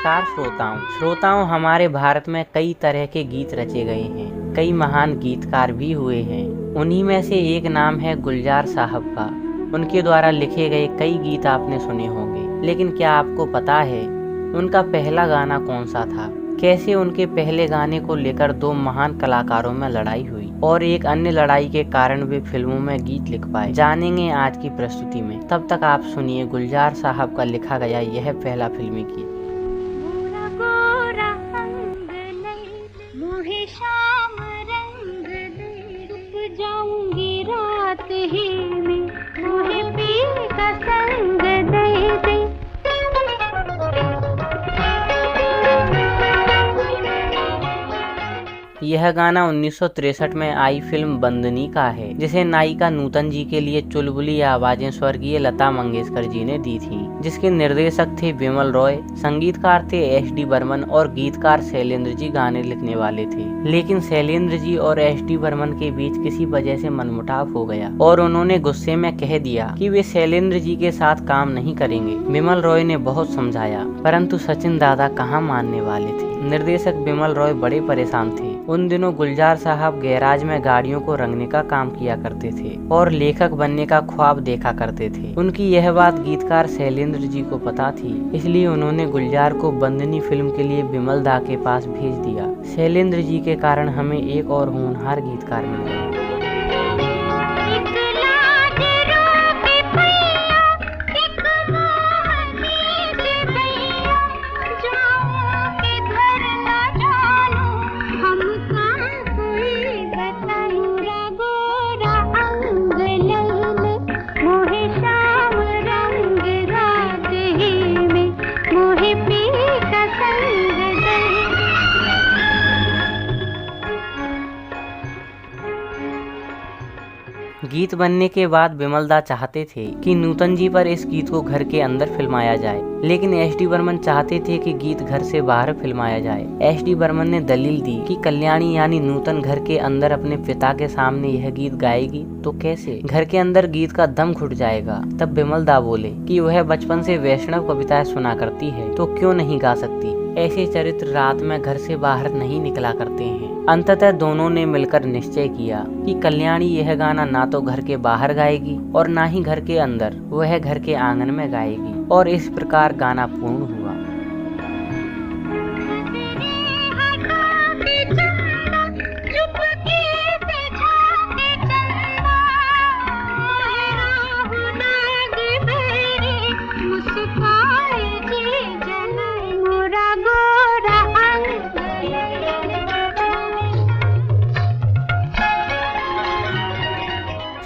नमस्कार श्रोताओं, हमारे भारत में कई तरह के गीत रचे गए हैं। कई महान गीतकार भी हुए हैं। उन्हीं में से एक नाम है गुलजार साहब का। उनके द्वारा लिखे गए कई गीत आपने सुने होंगे, लेकिन क्या आपको पता है उनका पहला गाना कौन सा था? कैसे उनके पहले गाने को लेकर दो महान कलाकारों में लड़ाई हुई और एक अन्य लड़ाई के कारण वे फिल्मों में गीत लिख पाए, जानेंगे आज की प्रस्तुति में। तब तक आप सुनिए गुलजार साहब का लिखा गया यह पहला फिल्मी गीत। जाऊंगी रात ही में मोहे पी का संग दे दे। यह गाना 1963 में आई फिल्म बंदनी का है, जिसे नायिका नूतन जी के लिए चुलबुली आवाजें स्वर्गीय लता मंगेशकर जी ने दी थी, जिसके निर्देशक थे विमल रॉय, संगीतकार थे एस.डी. बर्मन और गीतकार शैलेंद्र जी गाने लिखने वाले थे। लेकिन शैलेंद्र जी और एस.डी. बर्मन के बीच किसी वजह से मनमुटाव हो गया और उन्होंने गुस्से में कह दिया कि वे शैलेंद्र जी के साथ काम नहीं करेंगे। विमल रॉय ने बहुत समझाया, परंतु सचिन दादा कहाँ मानने वाले थे। निर्देशक विमल रॉय बड़े परेशान थे। उन दिनों गुलजार साहब गैराज में गाड़ियों को रंगने का काम किया करते थे और लेखक बनने का ख्वाब देखा करते थे। उनकी यह बात गीतकार शैलेंद्र जी को पता थी, इसलिए उन्होंने गुलजार को बंदनी फिल्म के लिए विमल दा के पास भेज दिया। शैलेंद्र जी के कारण हमें एक और होनहार गीतकार मिल गए। गीत बनने के बाद विमल दा चाहते थे कि नूतन जी पर इस गीत को घर के अंदर फिल्माया जाए, लेकिन एस.डी. बर्मन चाहते थे कि गीत घर से बाहर फिल्माया जाए। एस.डी. बर्मन ने दलील दी कि कल्याणी यानी नूतन घर के अंदर अपने पिता के सामने यह गीत गाएगी तो कैसे, घर के अंदर गीत का दम घुट जाएगा। तब विमल दा बोले कि वह बचपन से वैष्णव कविताएं सुना करती है तो क्यों नहीं गा सकती। ऐसे चरित्र रात में घर से बाहर नहीं निकला करते हैं। अंततः दोनों ने मिलकर निश्चय किया कि कल्याणी यह गाना ना तो घर के बाहर गाएगी और ना ही घर के अंदर, वह घर के आंगन में गाएगी, और इस प्रकार गाना पूर्ण हुआ।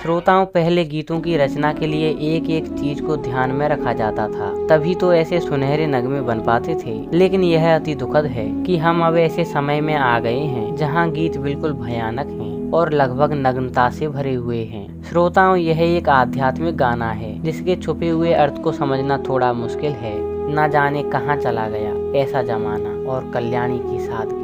श्रोताओं, पहले गीतों की रचना के लिए एक एक चीज को ध्यान में रखा जाता था, तभी तो ऐसे सुनहरे नगमे बन पाते थे। लेकिन यह अति दुखद है कि हम अब ऐसे समय में आ गए हैं जहां गीत बिल्कुल भयानक हैं और लगभग नग्नता से भरे हुए हैं। श्रोताओं, यह एक आध्यात्मिक गाना है जिसके छुपे हुए अर्थ को समझना थोड़ा मुश्किल है। न जाने कहाँ चला गया ऐसा जमाना और कल्याणी की सादगी।